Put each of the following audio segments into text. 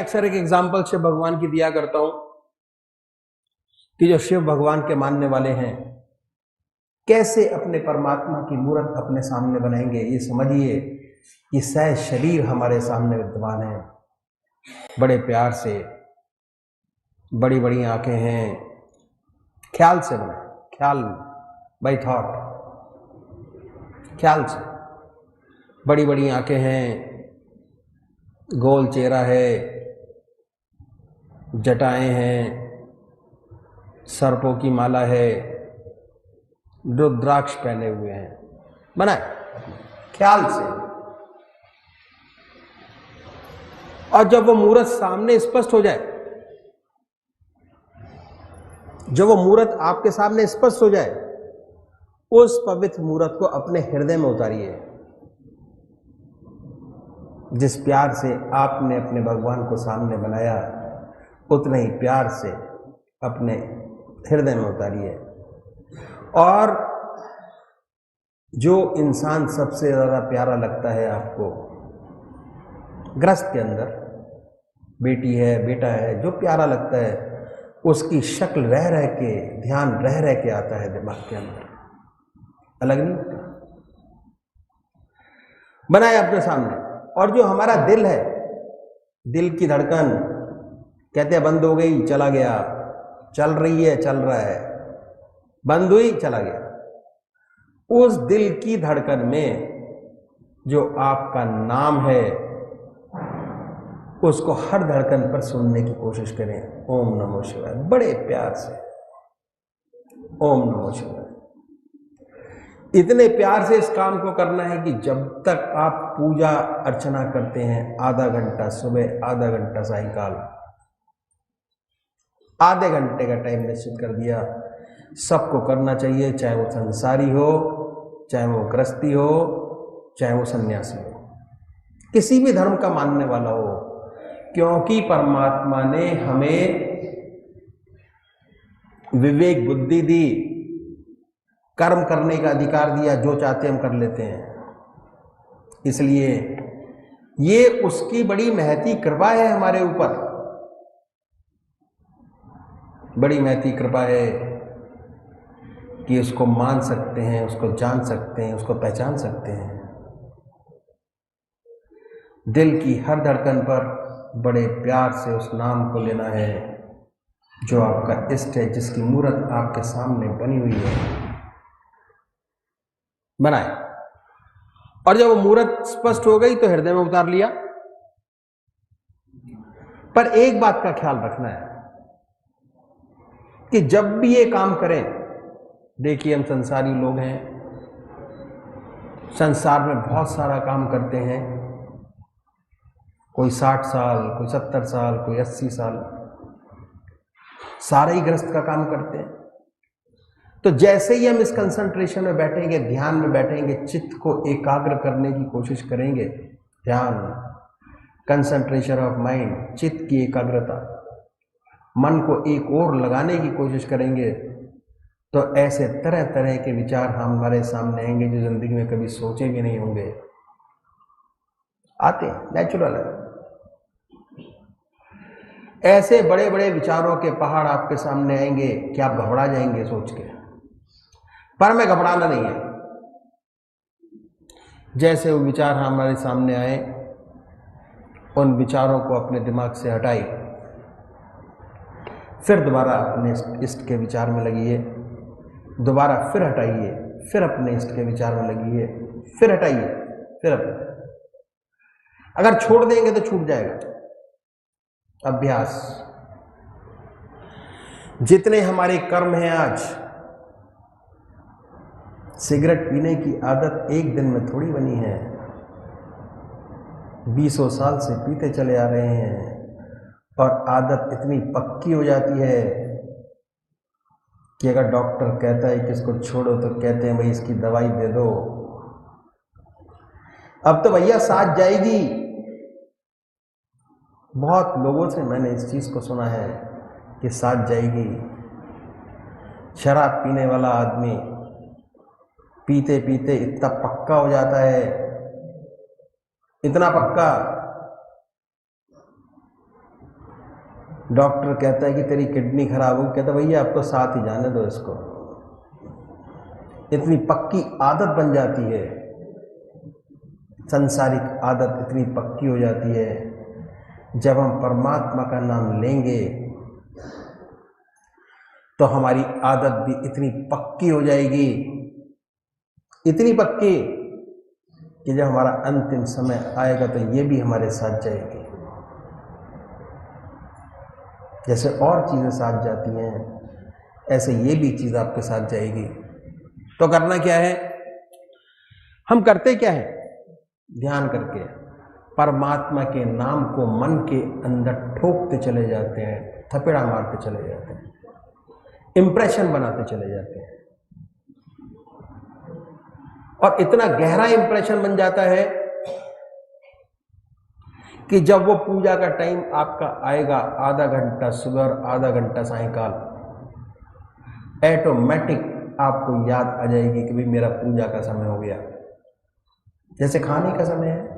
अक्सर एक एग्जाम्पल शिव भगवान की दिया करता हूं कि जो शिव भगवान के मानने वाले हैं कैसे अपने परमात्मा की मूर्त अपने सामने बनाएंगे। ये समझिए कि सह शरीर हमारे सामने विद्यमान है, बड़े प्यार से, बड़ी बड़ी आंखें हैं, ख्याल से बनाए, ख्याल बाई थॉट, ख्याल से, बड़ी बड़ी आंखें हैं, गोल चेहरा है, जटाएं हैं, सर्पों की माला है, रुद्राक्ष पहने हुए हैं, बनाए ख्याल से। और जब वो मूर्त सामने स्पष्ट हो जाए, जब वो मूर्त आपके सामने स्पष्ट हो जाए, उस पवित्र मूर्त को अपने हृदय में उतारिए। जिस प्यार से आपने अपने भगवान को सामने बनाया, उतने ही प्यार से अपने हृदय में उतारिए। और जो इंसान सबसे ज्यादा प्यारा लगता है आपको, ग्रस्त के अंदर बेटी है, बेटा है, जो प्यारा लगता है, उसकी शक्ल रह रह के, ध्यान रह रह के आता है दिमाग के अंदर, अलग नहीं होता। बनाए अपने सामने। और जो हमारा दिल है, दिल की धड़कन, कहते हैं बंद हो गई, चला गया, चल रही है, चल रहा है, बंद हुई, चला गया। उस दिल की धड़कन में जो आपका नाम है, उसको हर धड़कन पर सुनने की कोशिश करें। ओम नमो शिवाय, बड़े प्यार से ओम नमो शिवाय। इतने प्यार से इस काम को करना है कि जब तक आप पूजा अर्चना करते हैं, आधा घंटा सुबह, आधा घंटा सायंकाल, आधे घंटे का टाइम निश्चित कर दिया। सबको करना चाहिए, चाहे वो संसारी हो, चाहे वो गृहस्थी हो, चाहे वो सन्यासी हो, किसी भी धर्म का मानने वाला हो, क्योंकि परमात्मा ने हमें विवेक बुद्धि दी, कर्म करने का अधिकार दिया, जो चाहते हम कर लेते हैं। इसलिए ये उसकी बड़ी महती कृपा है हमारे ऊपर, बड़ी महती कृपा है कि उसको मान सकते हैं, उसको जान सकते हैं, उसको पहचान सकते हैं। दिल की हर धड़कन पर बड़े प्यार से उस नाम को लेना है जो आपका इष्ट है, जिसकी मूर्त आपके सामने बनी हुई है, बनाए। और जब वो मूर्त स्पष्ट हो गई तो हृदय में उतार लिया। पर एक बात का ख्याल रखना है कि जब भी ये काम करें, देखिए हम संसारी लोग हैं, संसार में बहुत सारा काम करते हैं, कोई 60 साल, कोई 70 साल, कोई 80 साल, सारे ही गृहस्थ का काम करते हैं। तो जैसे ही हम इस कंसंट्रेशन में बैठेंगे, ध्यान में बैठेंगे, चित्त को एकाग्र करने की कोशिश करेंगे, ध्यान, कंसंट्रेशन ऑफ माइंड, चित्त की एकाग्रता, मन को एक ओर लगाने की कोशिश करेंगे, तो ऐसे तरह तरह के विचार हमारे सामने आएंगे जो जिंदगी में कभी सोचे भी नहीं होंगे। आते हैं, नेचुरल है। ऐसे बड़े बड़े विचारों के पहाड़ आपके सामने आएंगे कि आप घबरा जाएंगे सोच के। पर हमें घबराना नहीं है। जैसे वो विचार हमारे सामने आए, उन विचारों को अपने दिमाग से हटाइए, फिर दोबारा अपने इष्ट के विचार में लगिए, दोबारा फिर हटाइए, फिर अपने इष्ट के विचार में लगिए, फिर हटाइए, फिर अपने। अगर छोड़ देंगे तो छूट जाएगा। अभ्यास। जितने हमारे कर्म हैं आज, सिगरेट पीने की आदत एक दिन में थोड़ी बनी है, 20 साल से पीते चले आ रहे हैं, और आदत इतनी पक्की हो जाती है कि अगर डॉक्टर कहता है कि इसको छोड़ो तो कहते हैं भाई इसकी दवाई दे दो। अब तो भैया साथ जाएगी। बहुत लोगों से मैंने इस चीज को सुना है कि साथ जाएगी। शराब पीने वाला आदमी पीते पीते इतना पक्का हो जाता है, इतना पक्का डॉक्टर कहता है कि तेरी किडनी खराब हो, कहता भैया अब तो साथ ही जाने दो इसको। इतनी पक्की आदत बन जाती है, संसारिक आदत इतनी पक्की हो जाती है। जब हम परमात्मा का नाम लेंगे तो हमारी आदत भी इतनी पक्की हो जाएगी, इतनी पक्की कि जब हमारा अंतिम समय आएगा तो ये भी हमारे साथ जाएगी। जैसे और चीज़ें साथ जाती हैं, ऐसे ये भी चीज़ आपके साथ जाएगी। तो करना क्या है? हम करते क्या है? ध्यान करके परमात्मा के नाम को मन के अंदर ठोकते चले जाते हैं, थपेड़ा मारते चले जाते हैं, इंप्रेशन बनाते चले जाते हैं, और इतना गहरा इंप्रेशन बन जाता है कि जब वो पूजा का टाइम आपका आएगा, आधा घंटा सुबह और आधा घंटा सायंकाल, ऑटोमेटिक आपको याद आ जाएगी कि भाई मेरा पूजा का समय हो गया। जैसे खाने का समय है,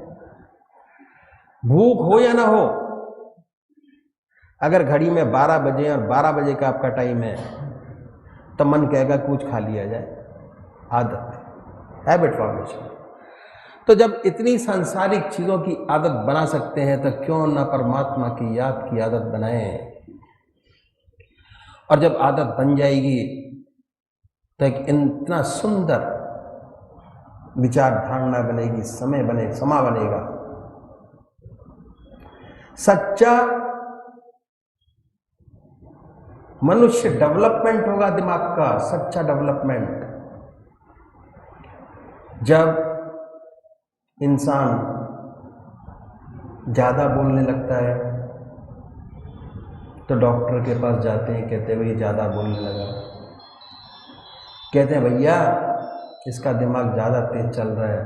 भूख हो या ना हो, अगर घड़ी में 12 बजे और 12 बजे का आपका टाइम है तो मन कहेगा कुछ खा लिया जाए। आदत, हैबिट फॉर्मेशन। तो जब इतनी सांसारिक चीजों की आदत बना सकते हैं तो क्यों ना परमात्मा की याद की आदत बनाएं। और जब आदत बन जाएगी तो एक इतना सुंदर विचार धारणा बनेगी, समा बनेगा। सच्चा मनुष्य डेवलपमेंट होगा दिमाग का, सच्चा डेवलपमेंट। जब इंसान ज्यादा बोलने लगता है तो डॉक्टर के पास जाते हैं, कहते हैं भैया ज्यादा बोलने लगा, कहते हैं भैया इसका दिमाग ज़्यादा तेज चल रहा है,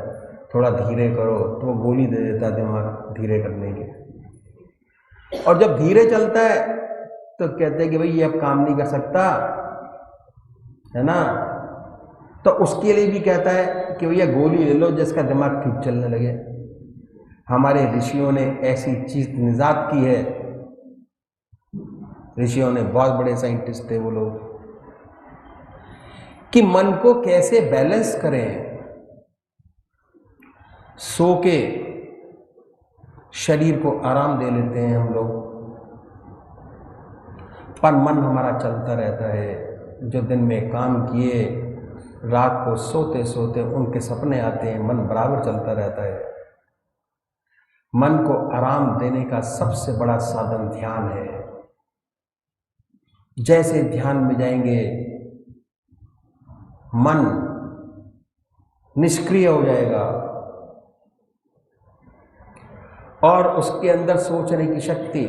थोड़ा धीरे करो, तो वो गोली दे देता है दिमाग धीरे करने के। और जब धीरे चलता है तो कहते हैं कि भाई ये अब काम नहीं कर सकता, है ना, तो उसके लिए भी कहता है कि भैया गोली ले लो जिसका दिमाग ठीक चलने लगे। हमारे ऋषियों ने ऐसी चीज निजात की है, ऋषियों ने, बहुत बड़े साइंटिस्ट थे वो लोग, कि मन को कैसे बैलेंस करें। सो के शरीर को आराम दे लेते हैं हम लोग, पर मन हमारा चलता रहता है। जो दिन में काम किए, रात को सोते सोते उनके सपने आते हैं, मन बराबर चलता रहता है। मन को आराम देने का सबसे बड़ा साधन ध्यान है। जैसे ध्यान में जाएंगे मन निष्क्रिय हो जाएगा और उसके अंदर सोचने की शक्ति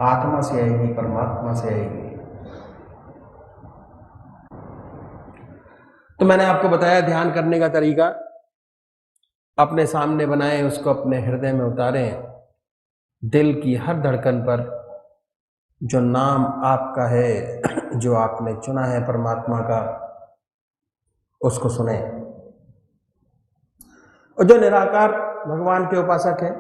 आत्मा से आएगी, परमात्मा से आएगी। तो मैंने आपको बताया ध्यान करने का तरीका। अपने सामने बनाएं, उसको अपने हृदय में उतारें, दिल की हर धड़कन पर जो नाम आपका है, जो आपने चुना है परमात्मा का, उसको सुने। और जो निराकार भगवान के उपासक हैं,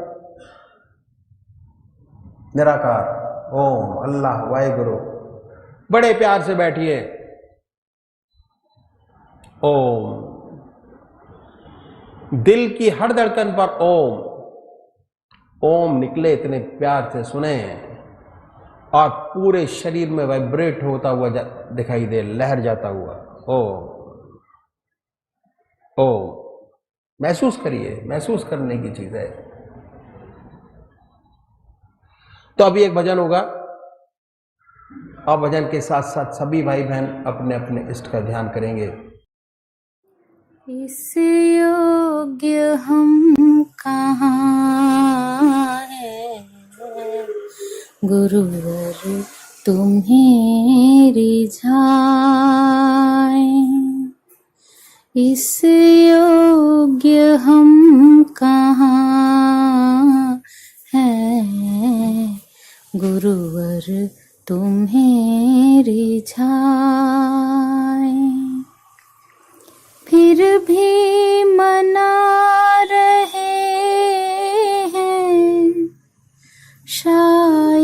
निराकार ओम, अल्लाह, वाहेगुरु, बड़े प्यार से बैठिए। ओम, दिल की हर धड़कन पर ओम, ओम निकले, इतने प्यार से सुने और पूरे शरीर में वाइब्रेट होता हुआ दिखाई दे, लहर जाता हुआ। ओम, ओम महसूस करिए, महसूस करने की चीज है। तो अभी एक भजन होगा और भजन के साथ साथ सभी भाई बहन अपने अपने इष्ट का ध्यान करेंगे। इस योग्य हम कहाँ है, गुरुवर तुम्हें रिझाए। इस योग्य हम कहाँ है, गुरुवर तुम्हें रिझाए। फिर भी मना रहे हैं शायद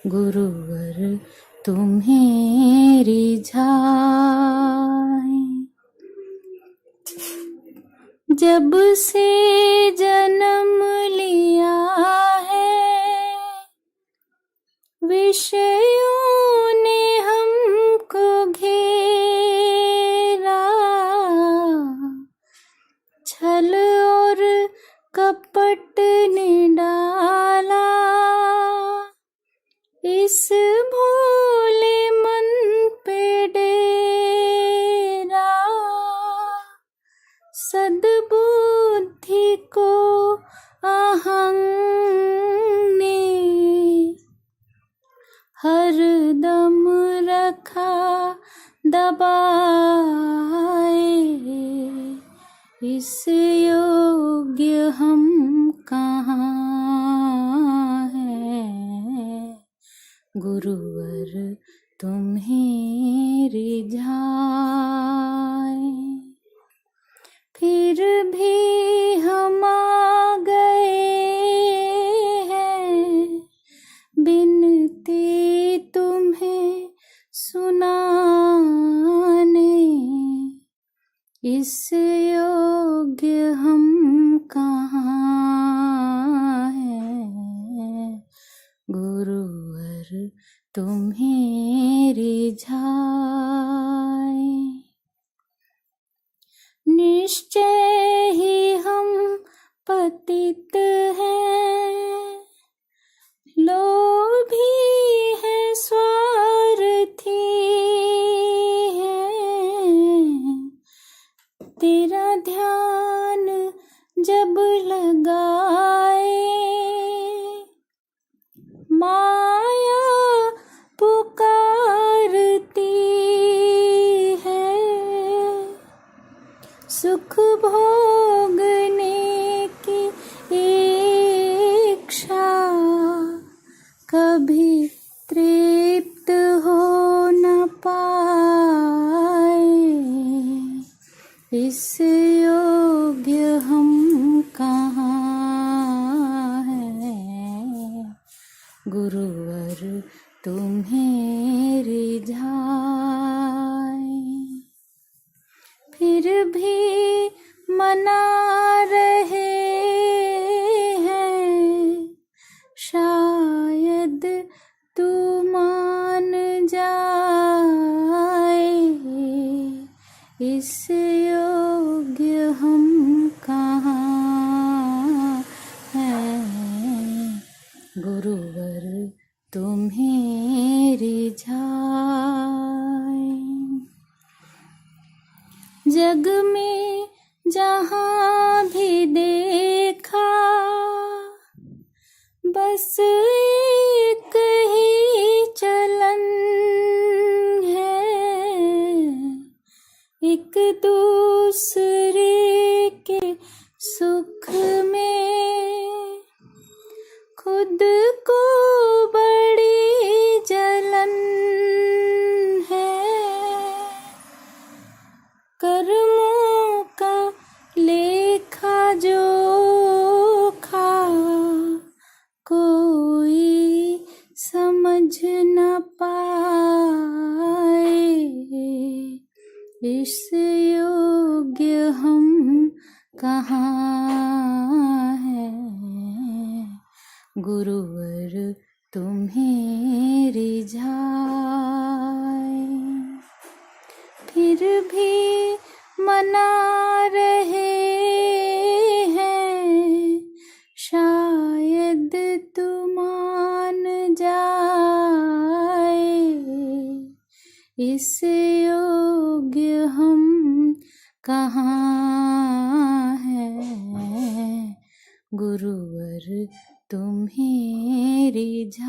गुरुवर तुम्हें रिझाए। जब से जन्म लिया है विषयों ने हमको घेरा, छल और कपट ने डाला इस भोले मन पे डेरा। सद्बुद्धि को अहं ने हर दम रखा दबाए। इस योग्य हम कहाँ हैं, गुरुवर तुम्हें रिझाए। फिर भी हम आ गए हैं बिनती तुम्हें सुनाने। इस योग्य हम कहाँ हैं, गुरुवर तुम्हें रिझाए। निश्चय ही हम पतित हैं, लोभी है, स्वार्थी है। तेरा ध्यान जब लगाए माया पुकारती है। सुख भोगने की इच्छा कभी तृप्त हो न पाए। इस योग्य हम कहाँ हैं, गुरुवर तुम्हें रिझाए। फिर भी मना रहे हैं, शायद तू मान जाए। इस योग्य हम कहाँ हैं, गुरुवर तुम्हें रिझाए। जग में जहाँ भी देखा बस एक ही चलन है। एक दूसरे के सुख में खुद को बड़ी जलन है। कर्मों का लेखा जोखा कोई समझ न पाए। इस योग्य हम कहाँ हैं, गुरुवर तुम्हें रिझाए। फिर भी मना रहे हैं, शायद तू मान जाए। इस योग्य हम कहाँ हैं, गुरुवर तुम्हें रिझाए।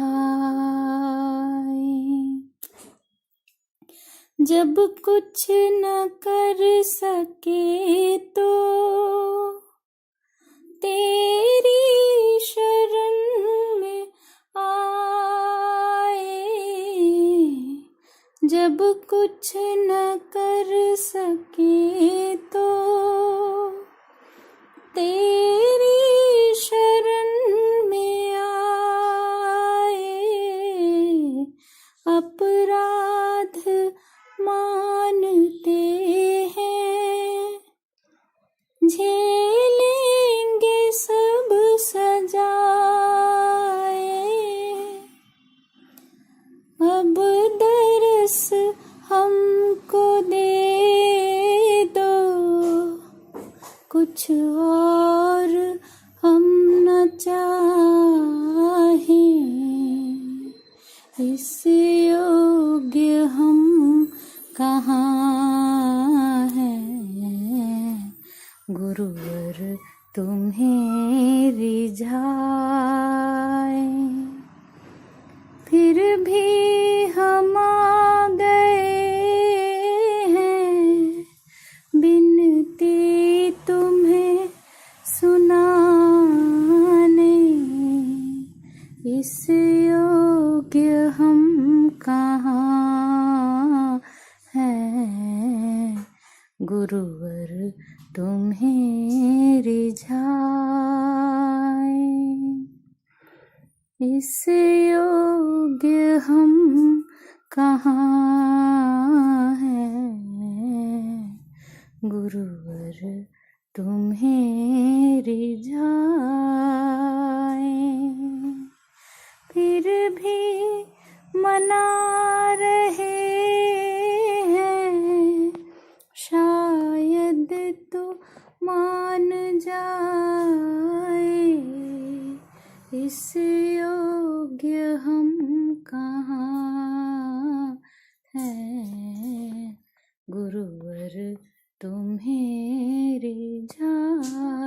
जब कुछ न कर सके तो तेरी शरण में आए। जब कुछ न कर सके तो तेरी शरण में आए। इस योग्य हम कहाँ हैं, गुरुवर तुम्हें रिझाए। फिर भी हम आ गए हैं, बिनती तुम्हें सुनाने। इस योग्य हम कहाँ हैं, गुरुवर तुम्हें रिझाए। इस योग्य हम कहाँ हैं, गुरुवर तुम्हें रिझाए। फिर भी मना रहे हैं, शायद तो मान जाए। इस योग्य हम कहाँ हैं, गुरुवर तुम्हें रिझाए।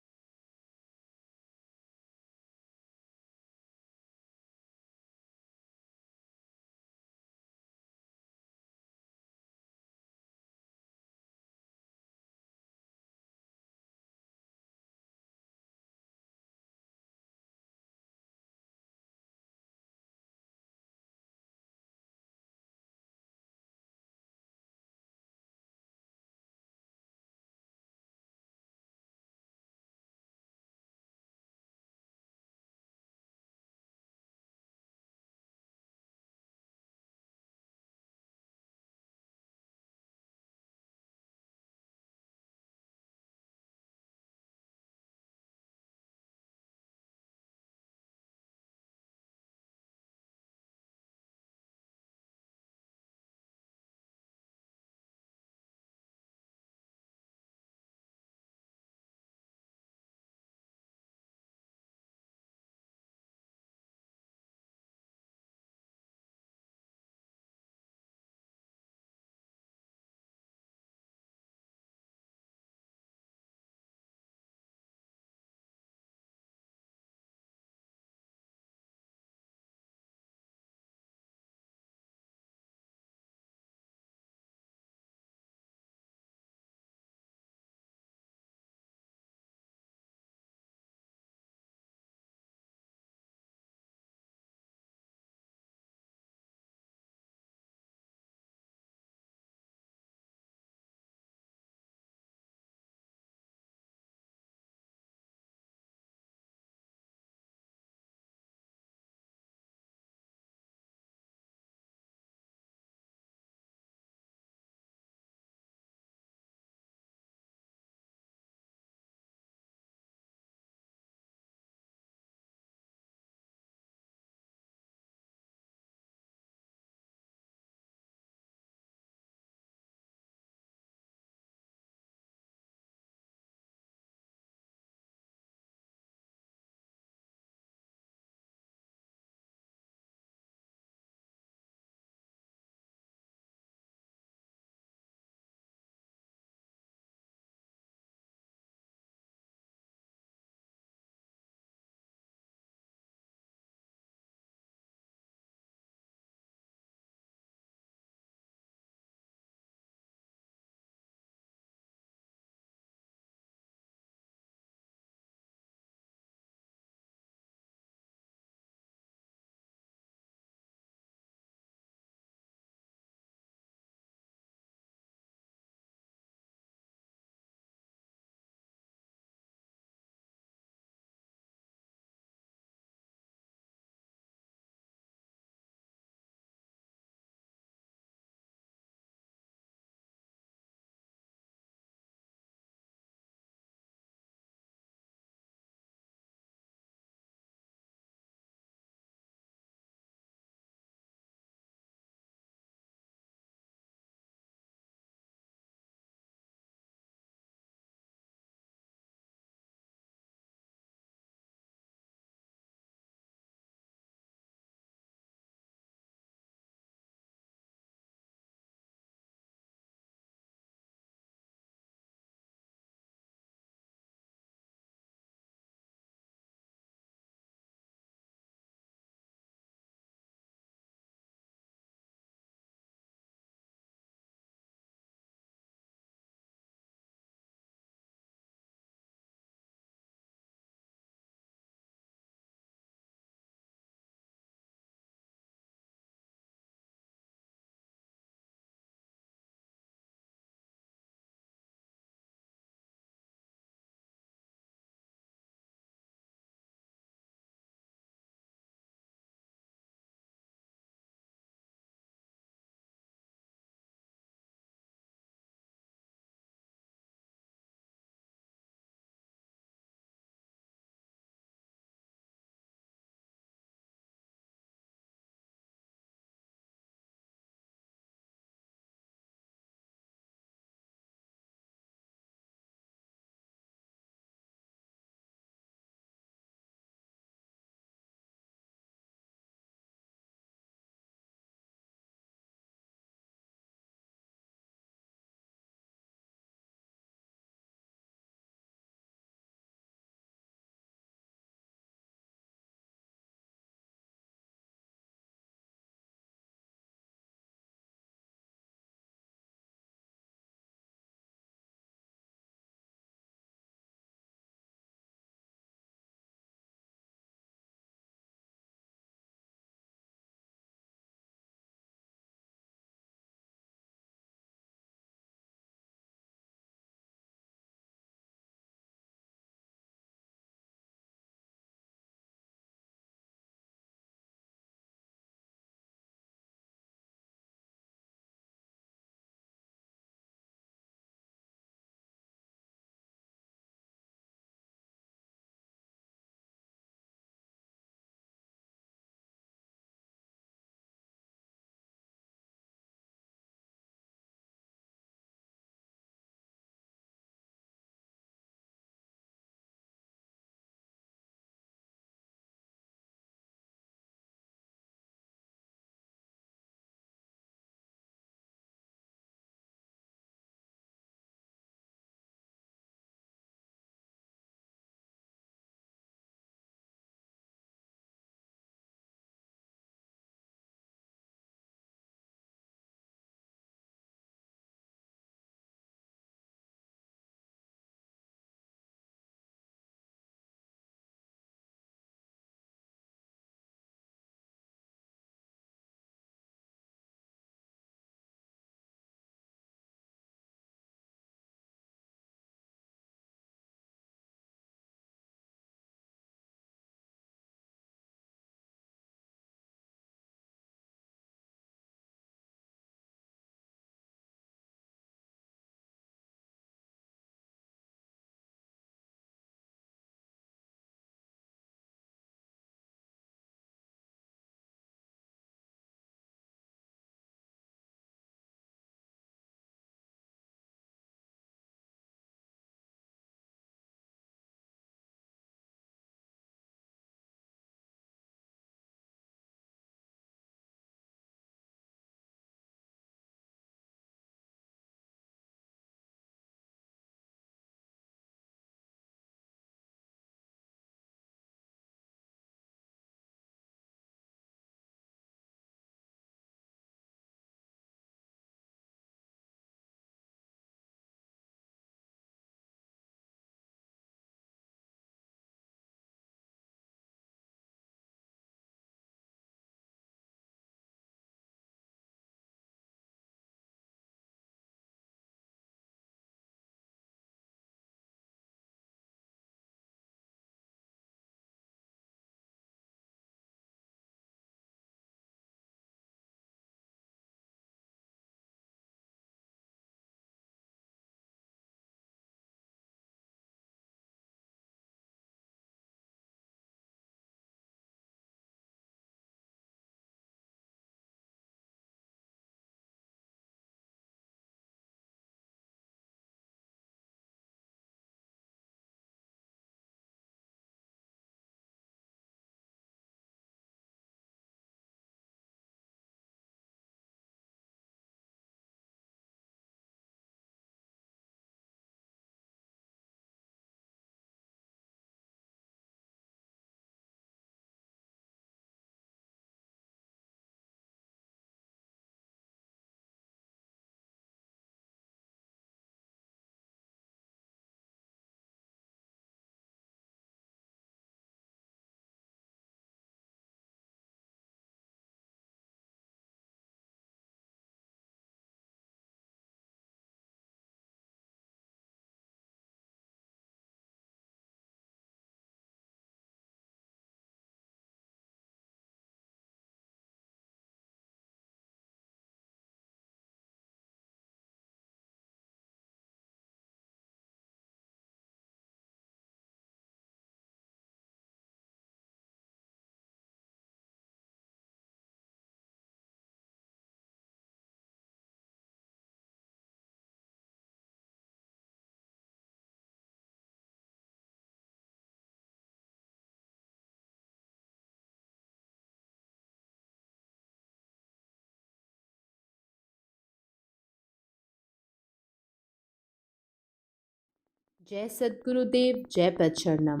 जय सद्गुरुदेव, जय पदशरणम।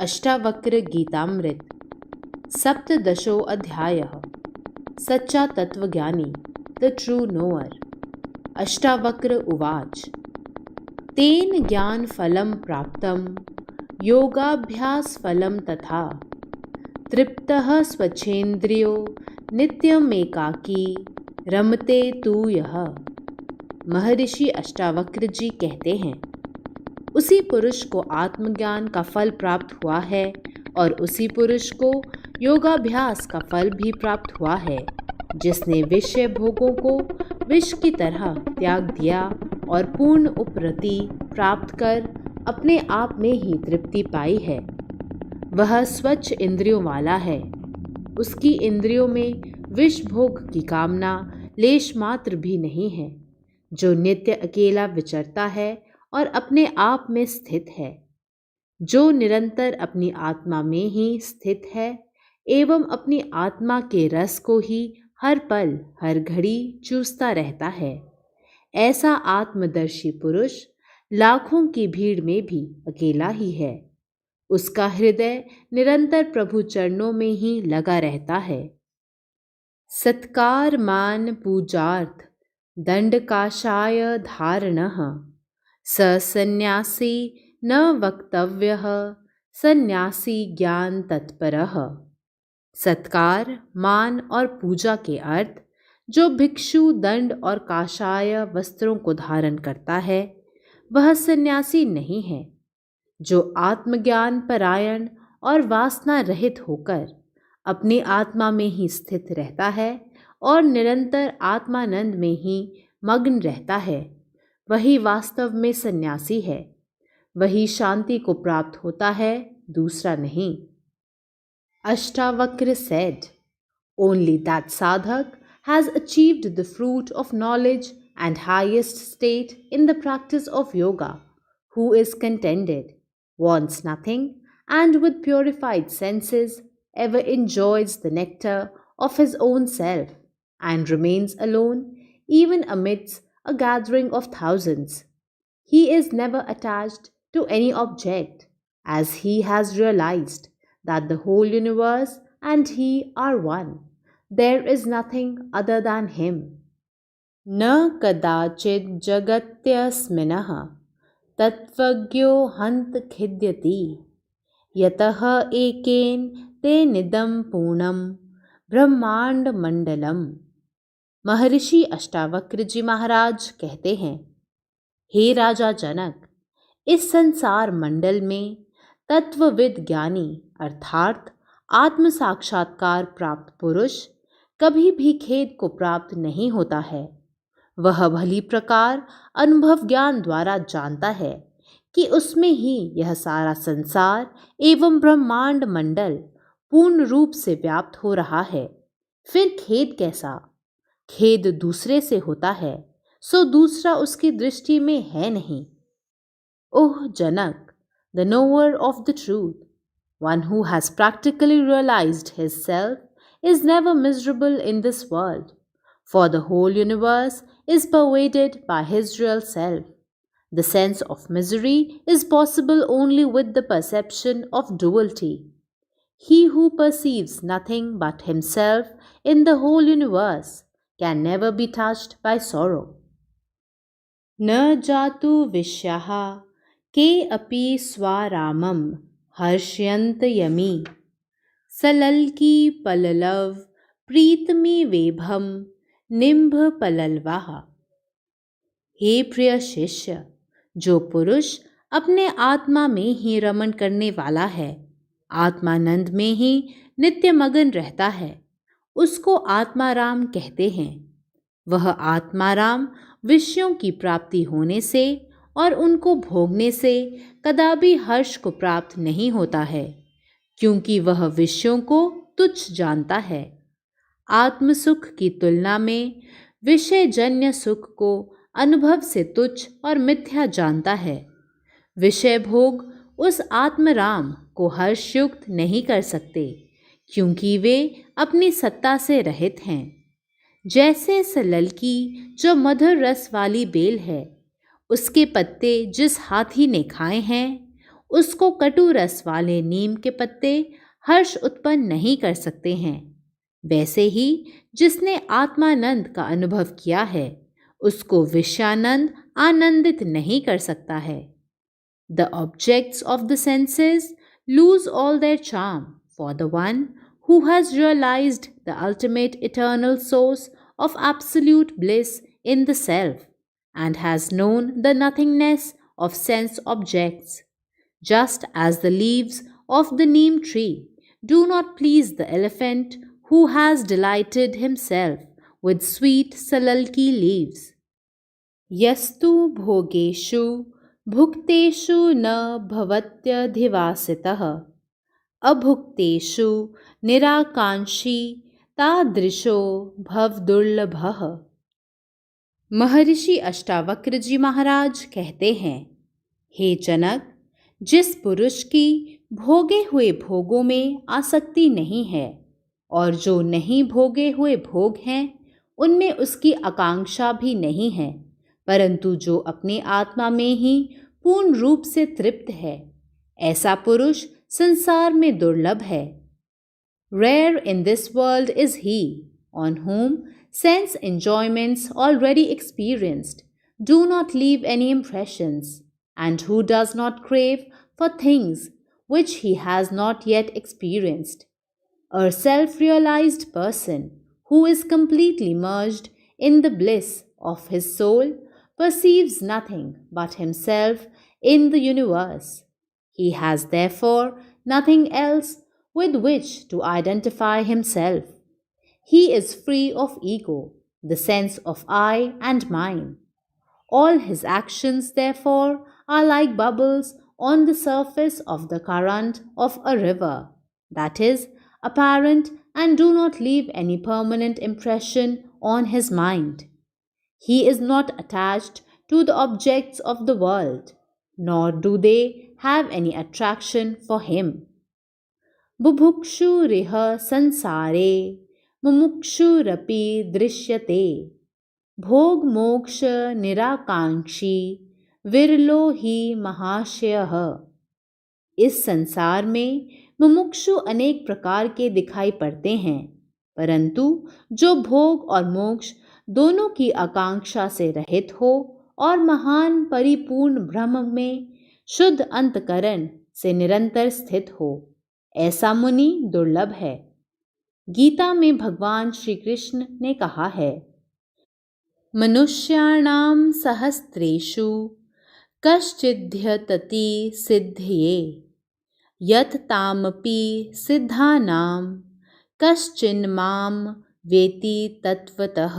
अष्टावक्र गीतामृत सप्तदशो अध्यायः। सच्चा तत्वज्ञानी, द ट्रू नोअर। अष्टावक्र उवाच। तेन ज्ञान फलं प्राप्तं योगाभ्यास फलं तथा। तृप्तः स्वच्छेन्द्रियो नित्यमेकाकी रमते तु यः। महर्षि अष्टावक्र जी कहते हैं, उसी पुरुष को आत्मज्ञान का फल प्राप्त हुआ है और उसी पुरुष को योगाभ्यास का फल भी प्राप्त हुआ है, जिसने विषय भोगों को विष की तरह त्याग दिया और पूर्ण उपरति प्राप्त कर अपने आप में ही तृप्ति पाई है। वह स्वच्छ इंद्रियों वाला है। उसकी इंद्रियों में विष भोग की कामना लेश मात्र भी नहीं है। जो नित्य अकेला विचरता है और अपने आप में स्थित है, जो निरंतर अपनी आत्मा में ही स्थित है एवं अपनी आत्मा के रस को ही हर पल हर घड़ी चूसता रहता है, ऐसा आत्मदर्शी पुरुष लाखों की भीड़ में भी अकेला ही है। उसका हृदय निरंतर प्रभु चरणों में ही लगा रहता है। सत्कार मान पूजार्थ दंड काषाय धारणः स सन्यासी न वक्तव्यः सन्यासी ज्ञान तत्परः। सत्कार, मान और पूजा के अर्थ जो भिक्षु दंड और काषाय वस्त्रों को धारण करता है, वह सन्यासी नहीं है। जो आत्मज्ञान परायण और वासना रहित होकर अपनी आत्मा में ही स्थित रहता है और निरंतर आत्मानंद में ही मग्न रहता है, वही वास्तव में सन्यासी है। वही शांति को प्राप्त होता है, दूसरा नहीं। Ashtavakra said, only that sadhak has achieved the fruit of knowledge and highest state in the practice of yoga, who is contented, wants nothing, and with purified senses ever enjoys the nectar of his own self, and remains alone even amidst a gathering of thousands. He is never attached to any object, as he has realized that the whole universe and he are one. There is nothing other than him. न कदाचित् जगत्यस्मिनः तत्त्वज्ञो हन्त खिद्यति यतः एकेन तेनिदं पूर्णं ब्रह्मांड मंडलम। महर्षि अष्टावक्र जी महाराज कहते हैं, हे राजा जनक, इस संसार मंडल में तत्वविद ज्ञानी अर्थात आत्म साक्षात्कार प्राप्त पुरुष कभी भी खेद को प्राप्त नहीं होता है। वह भली प्रकार अनुभव ज्ञान द्वारा जानता है कि उसमें ही यह सारा संसार एवं ब्रह्मांड मंडल पूर्ण रूप से व्याप्त हो रहा है। फिर खेद कैसा? खेद दूसरे से होता है, सो दूसरा उसकी दृष्टि में है नहीं। ओह जनक, the knower of the truth, one who has practically realized his self, is never miserable in this world, for the whole universe is pervaded by his real self. The sense of misery is possible only with the perception of duality. He who perceives nothing but himself in the whole universe can never be touched by sorrow. न जातु विश्याः के अपि स्वारामं हर्ष्यन्त yummy सलल्की पललव प्रीतमी वेभम निम्भ पललवाः। हे प्रिय शिष्य, जो पुरुष अपने आत्मा में ही रमण करने वाला है, आत्मानंद में ही नित्य मगन रहता है, उसको आत्माराम कहते हैं। वह आत्माराम विषयों की प्राप्ति होने से और उनको भोगने से कदापि हर्ष को प्राप्त नहीं होता है, क्योंकि वह विषयों को तुच्छ जानता है। आत्म सुख की तुलना में विषयजन्य सुख को अनुभव से तुच्छ और मिथ्या जानता है। विषय भोग उस आत्मराम को हर्षयुक्त नहीं कर सकते, क्योंकि वे अपनी सत्ता से रहित हैं। जैसे सललकी जो मधुर रस वाली बेल है, उसके पत्ते जिस हाथी ने खाए हैं, उसको कटु रस वाले नीम के पत्ते हर्ष उत्पन्न नहीं कर सकते हैं। वैसे ही जिसने आत्मानंद का अनुभव किया है, उसको विषयानंद आनंदित नहीं कर सकता है। The objects of the senses lose all their charm for the one who has realized the ultimate eternal source of absolute bliss in the self and has known the nothingness of sense objects. Just as the leaves of the neem tree do not please the elephant who has delighted himself with sweet salalki leaves. Yastu bhogeshu भुक्तेषु न भवत्यधिवासितः अभुक्तेषु निराकांक्षी तादृशो भवदुर्लभः। महर्षि अष्टावक्र जी महाराज कहते हैं, हे जनक, जिस पुरुष की भोगे हुए भोगों में आसक्ति नहीं है और जो नहीं भोगे हुए भोग हैं उनमें उसकी आकांक्षा भी नहीं है, परंतु जो अपने आत्मा में ही पूर्ण रूप से तृप्त है, ऐसा पुरुष संसार में दुर्लभ है। Rare in this world is he on whom sense enjoyments already experienced do not leave any impressions, and who does not crave for things which he has not yet experienced. A self-realized person who is completely merged in the bliss of his soul perceives nothing but himself in the universe. He has therefore nothing else with which to identify himself. He is free of ego, the sense of I and mine. All his actions, therefore, are like bubbles on the surface of the current of a river, that is, apparent and do not leave any permanent impression on his mind. He is not attached to the objects of the world, nor do they have any attraction for him. बुभुक्षुरिह संसारे मुमुक्षुरपि दृश्यते भोग मोक्ष निराकांक्षी विरलो ही महाशयः। इस संसार में मुमुक्षु अनेक प्रकार के दिखाई पड़ते हैं, परंतु जो भोग और मोक्ष दोनों की आकांक्षा से रहित हो और महान परिपूर्ण ब्रह्म में शुद्ध अंतकरण से निरंतर स्थित हो, ऐसा मुनि दुर्लभ है। गीता में भगवान श्री कृष्ण ने कहा है, मनुष्याणां सहस्रेषु कश्चिद्यतति सिद्धये यत तामपि सिद्धानां कश्चिन्मां वेति तत्वतः।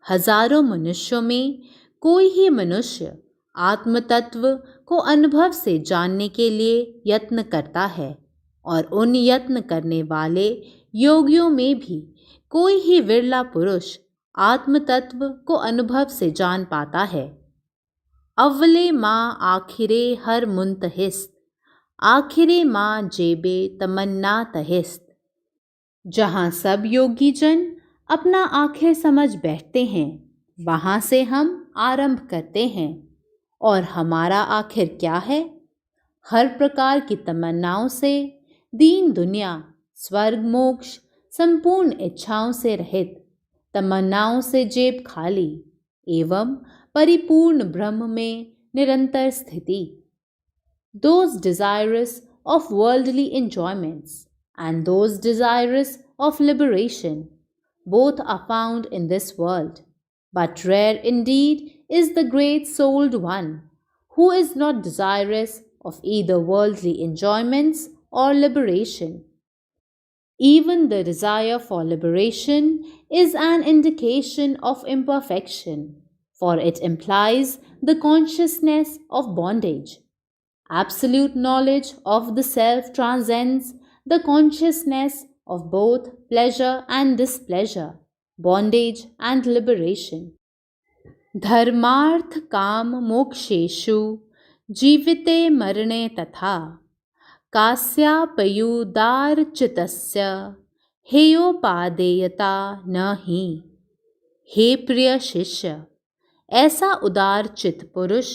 हजारों मनुष्यों में कोई ही मनुष्य आत्म तत्व को अनुभव से जानने के लिए यत्न करता है, और उन यत्न करने वाले योगियों में भी कोई ही विरला पुरुष आत्म तत्व को अनुभव से जान पाता है। अव्वले माँ आखिरे हर मुंतहिस्त आखिरे माँ जेबे तमन्ना तहिस्त। जहाँ सब योगी जन अपना आखिर समझ बैठते हैं, वहाँ से हम आरंभ करते हैं, और हमारा आखिर क्या है? हर प्रकार की तमन्नाओं से दीन दुनिया, स्वर्ग मोक्ष, संपूर्ण इच्छाओं से रहित, तमन्नाओं से जेब खाली एवं परिपूर्ण ब्रह्म में निरंतर स्थिति। Those desirous of worldly enjoyments and those desirous of liberation, both are found in this world, but rare indeed is the great-souled one who is not desirous of either worldly enjoyments or liberation. Even the desire for liberation is an indication of imperfection, for it implies the consciousness of bondage. Absolute knowledge of the self transcends the consciousness of both pleasure and displeasure, bondage and liberation. धर्मार्थ काम मोक्षेषु जीविते मरणे तथा कास्यापयुदार्चितस्य हेयोपादेयता न ही। हे प्रिय शिष्य, ऐसा उदार चित्त पुरुष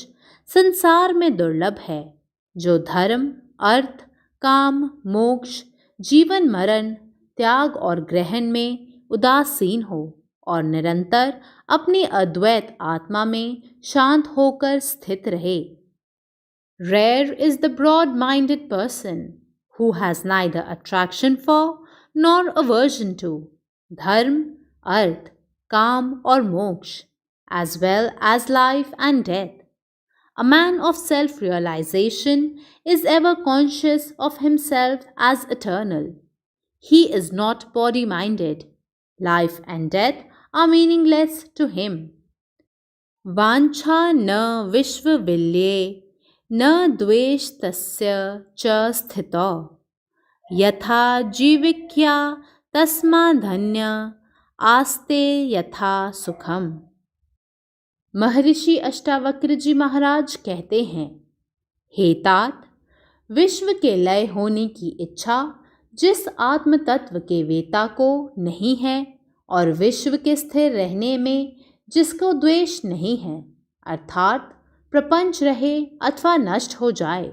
संसार में दुर्लभ है, जो धर्म, अर्थ, काम, मोक्ष, जीवन मरण, त्याग और ग्रहण में उदासीन हो और निरंतर अपनी अद्वैत आत्मा में शांत होकर स्थित रहे। Rare is the broad-minded person who has neither attraction for nor aversion to dharma, अर्थ, काम और मोक्ष, as well as life and death. A man of self-realization is ever conscious of himself as eternal. He is not body-minded. Life and death are meaningless to him. Vancha na vishvavilye न द्वेष तस्य च स्थितो यथा जीविक्या तस्मा धन्य आस्ते यथा सुखम। महर्षि अष्टावक्र जी महाराज कहते हैं, हे तात, विश्व के लय होने की इच्छा जिस आत्म तत्व के वेता को नहीं है और विश्व के स्थिर रहने में जिसको द्वेष नहीं है, अर्थात प्रपंच रहे अथवा नष्ट हो जाए,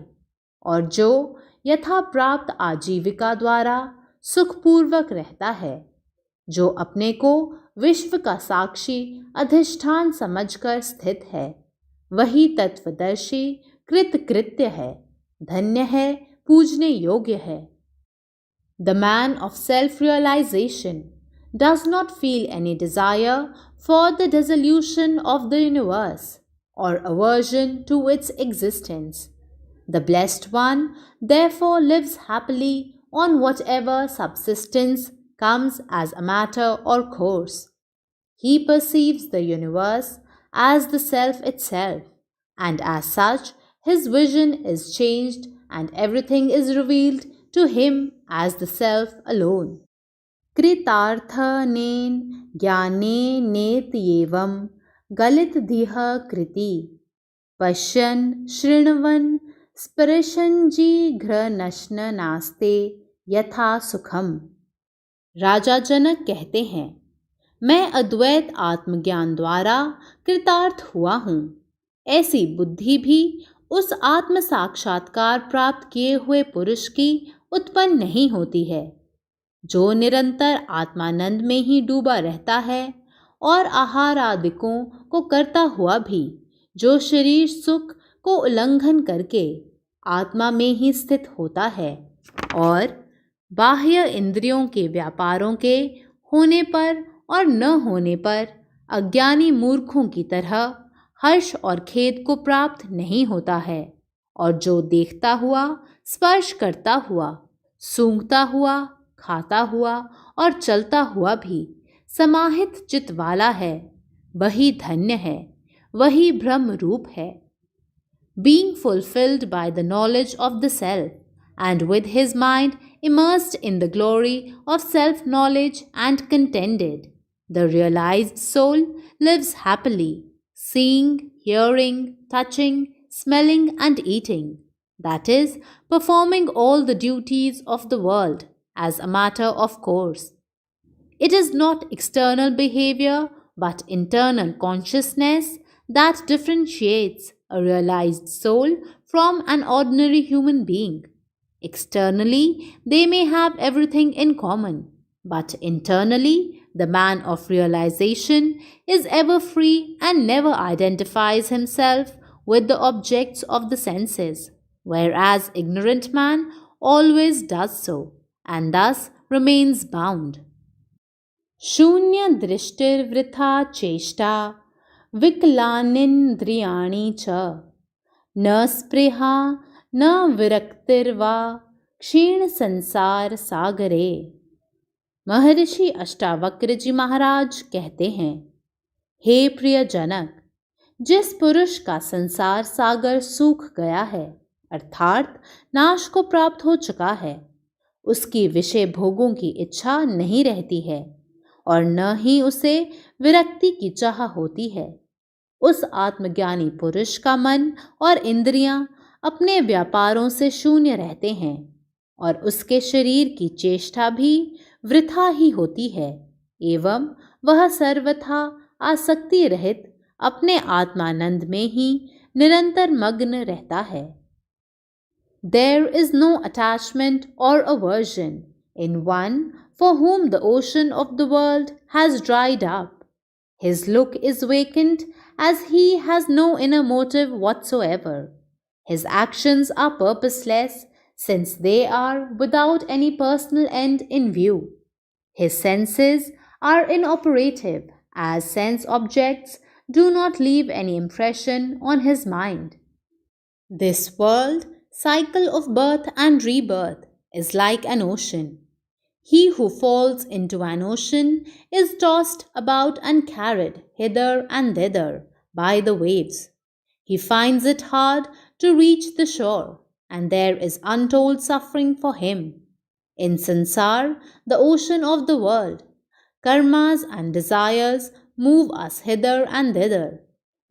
और जो यथा प्राप्त आजीविका द्वारा सुखपूर्वक रहता है, जो अपने को विश्व का साक्षी अधिष्ठान समझकर स्थित है, वही तत्वदर्शी कृतकृत्य है, धन्य है, पूजने योग्य है। The man of self-realization does not feel any desire for the dissolution of the universe or aversion to its existence. The blessed one therefore lives happily on whatever subsistence comes as a matter or course. He perceives the universe as the self itself, and as such his vision is changed and everything is revealed to him as the self alone. कृतार्थनेन ज्ञानेनेत्येवं गलितधिः कृति पश्यन् शृण्वन् स्पृशन् जिघ्रनश्न नास्ते यथा सुखम। राजा जनक कहते हैं, मैं अद्वैत आत्मज्ञान द्वारा कृतार्थ हुआ हूँ। ऐसी बुद्धि भी उस आत्म साक्षात्कार प्राप्त किए हुए पुरुष की उत्पन्न नहीं होती है, जो निरंतर आत्मानंद में ही डूबा रहता है और आहार आदिकों को करता हुआ भी जो शरीर सुख को उल्लंघन करके आत्मा में ही स्थित होता है और बाह्य इंद्रियों के व्यापारों के होने पर और न होने पर अज्ञानी मूर्खों की तरह हर्ष और खेद को प्राप्त नहीं होता है, और जो देखता हुआ, स्पर्श करता हुआ, सूंघता हुआ, खाता हुआ और चलता हुआ भी समाहित चित्त वाला है, वही धन्य है, वही ब्रह्म रूप है। Being fulfilled by the knowledge of the self and with his mind immersed in the glory of self-knowledge and contented, the realized soul lives happily, seeing, hearing, touching, smelling and eating, that is, performing all the duties of the world as a matter of course. It is not external behavior but internal consciousness that differentiates a realized soul from an ordinary human being. Externally, they may have everything in common, but internally, the man of realization is ever free and never identifies himself with the objects of the senses, whereas ignorant man always does so, and thus remains bound. शून्य दृष्टिर्वृथा चेष्टा विकलानिन्द्रियाणि च न स्पृहा न विरक्तिर्वा क्षीण संसार सागरे। महर्षि अष्टावक्र जी महाराज कहते हैं, हे प्रिय जनक, जिस पुरुष का संसार सागर सूख गया है, अर्थात नाश को प्राप्त हो चुका है, उसकी विषय भोगों की इच्छा नहीं रहती है और न ही उसे विरक्ति की चाह होती है। उस आत्मज्ञानी पुरुष का मन और इंद्रियां अपने व्यापारों से शून्य रहते हैं और उसके शरीर की चेष्टा भी वृथा ही होती है एवं वह सर्वथा आसक्ति रहित अपने आत्मानंद में ही निरंतर मग्न रहता है। There is no attachment or aversion in one for whom the ocean of the world has dried up. His look is vacant as he has no inner motive whatsoever. His actions are purposeless since they are without any personal end in view. His senses are inoperative as sense objects do not leave any impression on his mind. This world cycle of birth and rebirth is like an ocean. He who falls into an ocean is tossed about and carried hither and thither by the waves. He finds it hard to reach the shore, and there is untold suffering for him. In Sansar, the ocean of the world, karmas and desires move us hither and thither.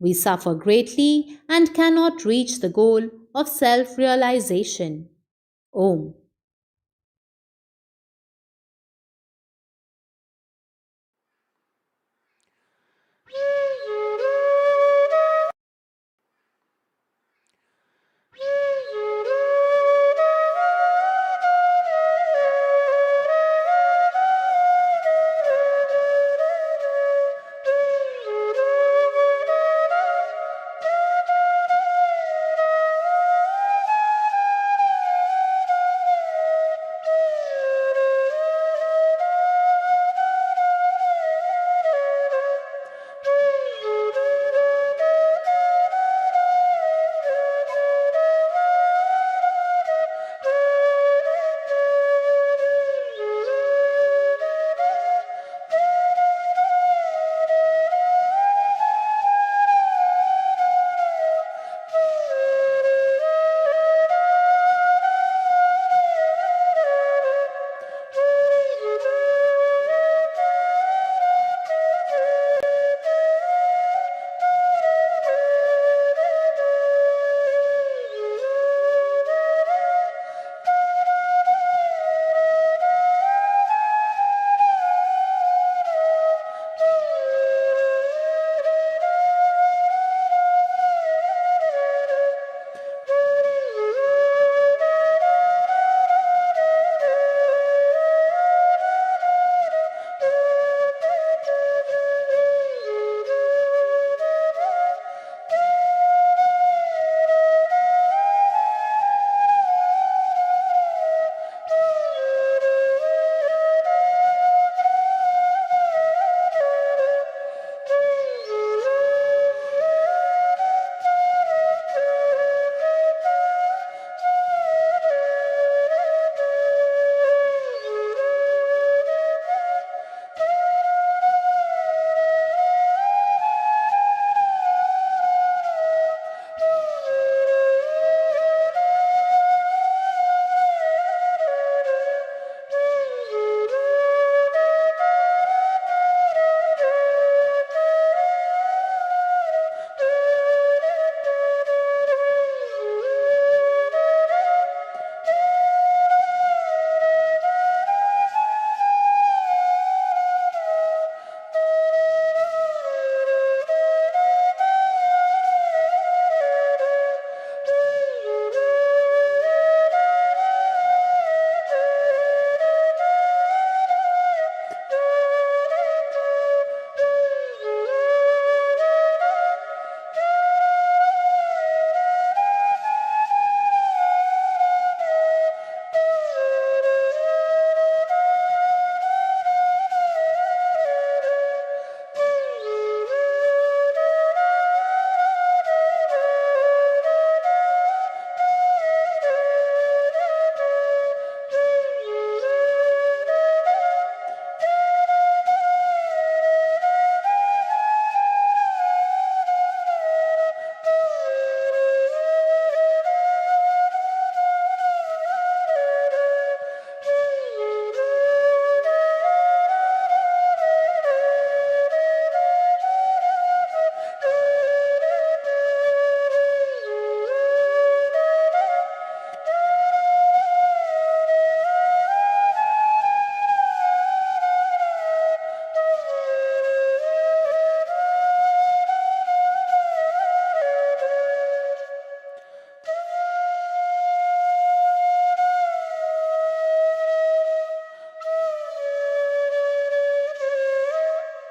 We suffer greatly and cannot reach the goal of self realization. Om.